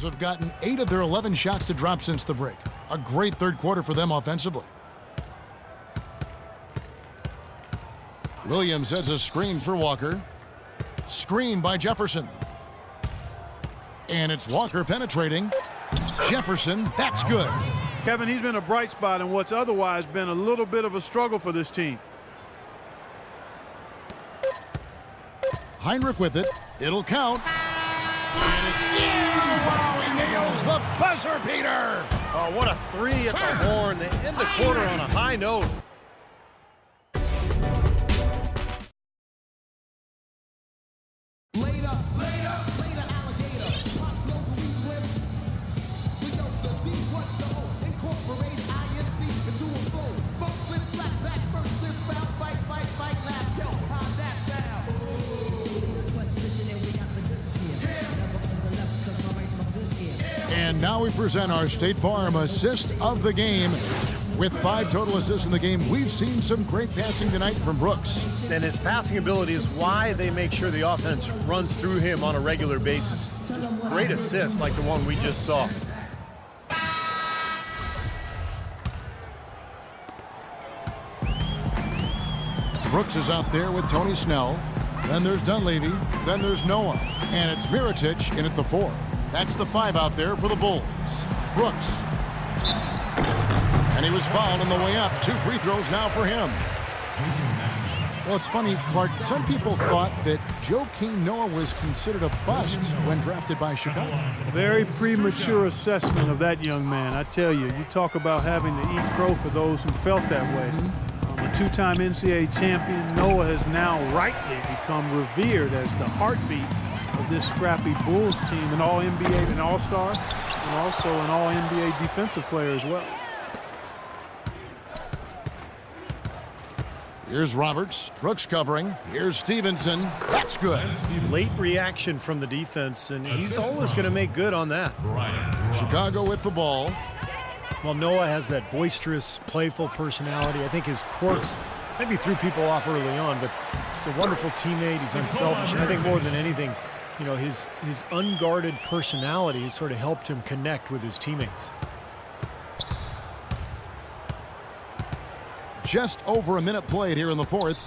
Have gotten 8 of their 11 shots to drop since the break. A great third quarter for them offensively. Williams has a screen for Walker. Screen by Jefferson. And it's Walker penetrating. Jefferson, that's good. Kevin, he's been a bright spot in what's otherwise been a little bit of a struggle for this team. Heinrich with it. It'll count. And it's in! Wow, he nails the buzzer beater! Oh, what a three at the horn. They end the quarter on a high note. And now we present our State Farm assist of the game. With 5 total assists in the game, we've seen some great passing tonight from Brooks. And his passing ability is why they make sure the offense runs through him on a regular basis. Great assist like the one we just saw. Brooks is out there with Tony Snell. Then there's Dunleavy. Then there's Noah. And it's Mirotic in at the 4. That's the 5 out there for the Bulls. Brooks. And he was fouled on the way up. 2 free throws now for him. Well, it's funny, Clark. Some people thought that Joakim Noah was considered a bust when drafted by Chicago. Very premature assessment of that young man. I tell you, you talk about having to eat crow for those who felt that way. A 2-time NCAA champion, Noah has now rightly become revered as the heartbeat of this scrappy Bulls team, an All-NBA and All-Star, and also an All-NBA defensive player as well. Here's Roberts. Brooks covering. Here's Stevenson. That's good. Late reaction from the defense, and he's always going to make good on that. Chicago with the ball. Well, Noah has that boisterous, playful personality. I think his quirks maybe threw people off early on, but he's a wonderful teammate. He's unselfish, and I think more than anything, you know, his unguarded personality has sort of helped him connect with his teammates. Just over a minute played here in the 4th.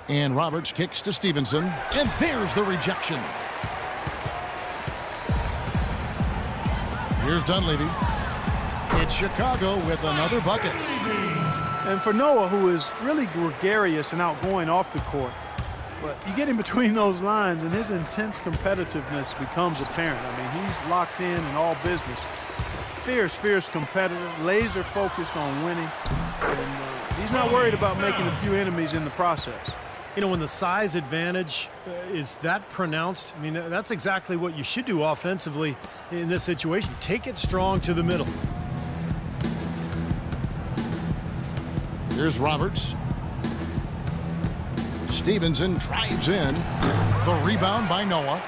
And Roberts kicks to Stevenson. And there's the rejection. Here's Dunleavy. It's Chicago with another bucket. And for Noah, who is really gregarious and outgoing off the court, but you get in between those lines and his intense competitiveness becomes apparent. I mean, he's locked in all business. Fierce, fierce competitor, laser focused on winning. And he's not worried about making a few enemies in the process. You know, when the size advantage is that pronounced, I mean, that's exactly what you should do offensively in this situation. Take it strong to the middle. Here's Roberts. Stevenson drives in. The rebound by Noah.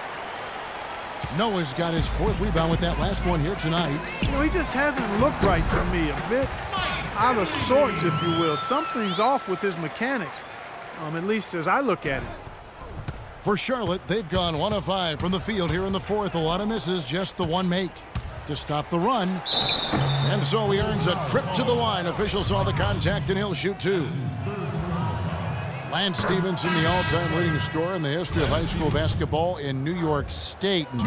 Noah's got his 4th rebound with that last one here tonight. You know, he just hasn't looked right to me. A bit out of sorts, if you will. Something's off with his mechanics, at least as I look at it. For Charlotte, they've gone 1 of 5 from the field here in the 4th. A lot of misses, just the 1 make to stop the run. And so he earns a trip to the line. Officials saw the contact, and he'll shoot 2. Lance Stevenson, the all-time leading scorer in the history of high school basketball in New York State. And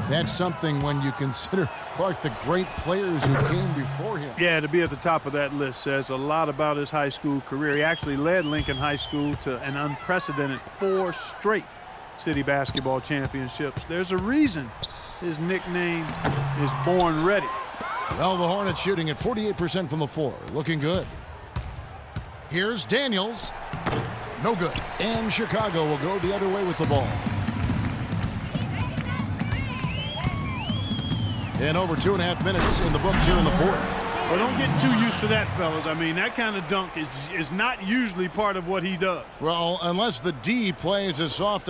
that's something when you consider, Clark, the great players who came before him. Yeah, to be at the top of that list says a lot about his high school career. He actually led Lincoln High School to an unprecedented 4 straight city basketball championships. There's a reason his nickname is Born Ready. Well, the Hornets shooting at 48% from the floor. Looking good. Here's Daniels. No good. And Chicago will go the other way with the ball. And over 2.5 minutes in the books here in the 4th. Well, don't get too used to that, fellas. I mean, that kind of dunk is not usually part of what he does. Well, unless the D plays as soft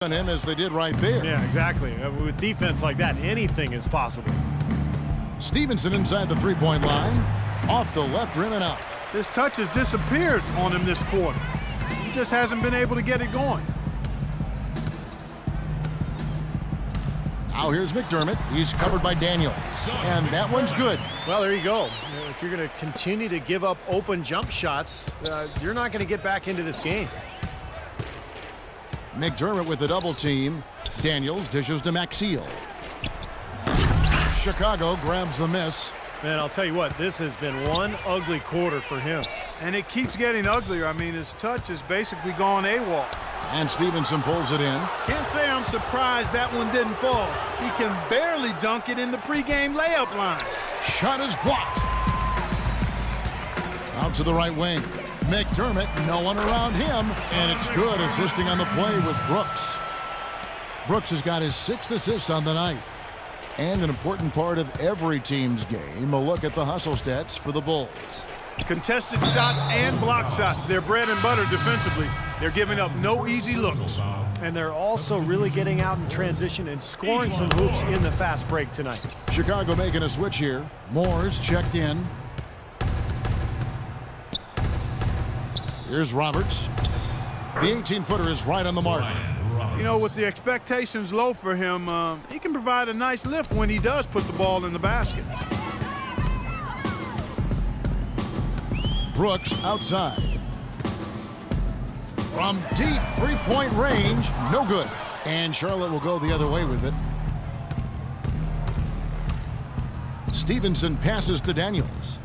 on him as they did right there. Yeah, exactly. With defense like that, anything is possible. Stevenson inside the three-point line. Off the left rim and out. His touch has disappeared on him this quarter. He just hasn't been able to get it going. Now here's McDermott. He's covered by Daniels. And that one's good. Well, there you go. If you're going to continue to give up open jump shots, you're not going to get back into this game. McDermott with the double team. Daniels dishes to Maxiel. Chicago grabs the miss. Man, I'll tell you what, this has been one ugly quarter for him. And it keeps getting uglier. I mean, his touch has basically gone AWOL. And Stevenson pulls it in. Can't say I'm surprised that one didn't fall. He can barely dunk it in the pregame layup line. Shot is blocked. Out to the right wing. McDermott, no one around him, and it's good. Assisting on the play was Brooks. Brooks has got his 6th assist on the night. And an important part of every team's game, a look at the hustle stats for the Bulls. Contested shots and block shots. They're bread and butter defensively. They're giving up no easy looks. And they're also really getting out in transition and scoring some hoops in the fast break tonight. Chicago making a switch here. Moore's checked in. Here's Roberts. The 18-footer is right on the mark. You know, with the expectations low for him, he can provide a nice lift when he does put the ball in the basket. Brooks outside. From deep three-point range, no good. And Charlotte will go the other way with it. Stevenson passes to Daniels.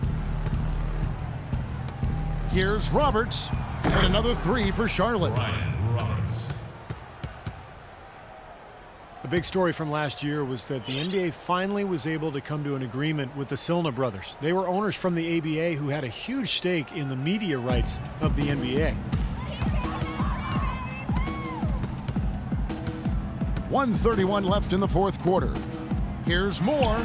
Here's Roberts. And another 3 for Charlotte. The big story from last year was that the NBA finally was able to come to an agreement with the Silna brothers. They were owners from the ABA who had a huge stake in the media rights of the NBA. 1:31 left in the fourth quarter. Here's Moore.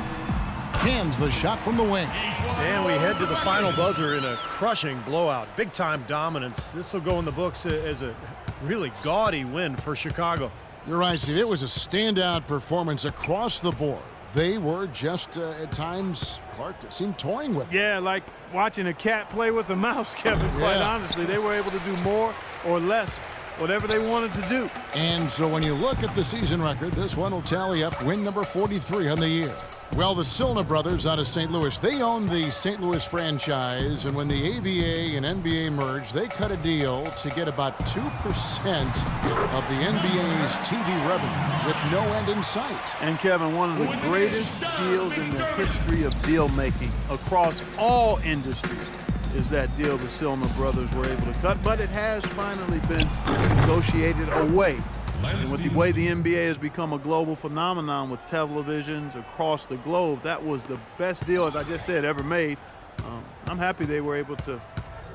Hands the shot from the wing. And we head to the final buzzer in a crushing blowout. Big-time dominance. This will go in the books as a really gaudy win for Chicago. You're right, Steve. It was a standout performance across the board. They were just, at times, Clark, it seemed toying with it. Yeah, like watching a cat play with a mouse, Kevin, quite honestly. They were able to do more or less, whatever they wanted to do. And so when you look at the season record, this one will tally up win number 43 on the year. Well, the Silna brothers out of St. Louis, they own the St. Louis franchise, and when the ABA and NBA merged, they cut a deal to get about 2% of the NBA's TV revenue with no end in sight. And Kevin, one of the greatest deals in the history of deal making across all industries is that deal the Silna brothers were able to cut, but it has finally been negotiated away. And with the way the NBA has become a global phenomenon with televisions across the globe, that was the best deal, as I just said, ever made. I'm happy they were able to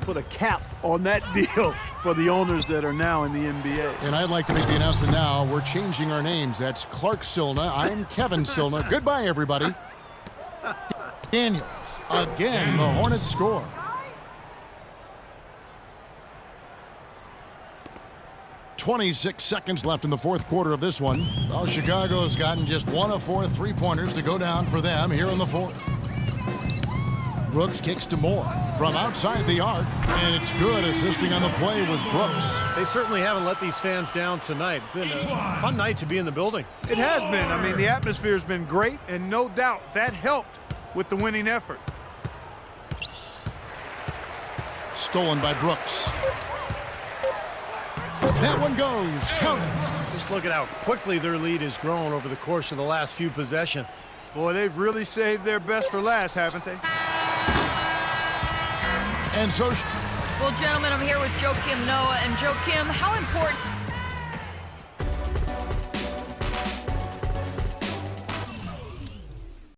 put a cap on that deal for the owners that are now in the NBA. And I'd like to make the announcement now. We're changing our names. That's Clark Silna. I'm Kevin Silna. Goodbye, everybody. Daniels. Again, the Hornets score. .26 seconds left in the fourth quarter of this one. Well, Chicago's gotten just 1 of 4 three-pointers to go down for them here in the fourth. Brooks kicks to Moore from outside the arc, and it's good. Assisting on the play was Brooks. They certainly haven't let these fans down tonight. Been a fun night to be in the building. It has been. I mean, the atmosphere has been great, and no doubt that helped with the winning effort. Stolen by Brooks. That one goes. Count it. Just look at how quickly their lead has grown over the course of the last few possessions. Boy, they've really saved their best for last, haven't they? And so... Well, gentlemen, I'm here with Joakim Noah. And Joakim, how important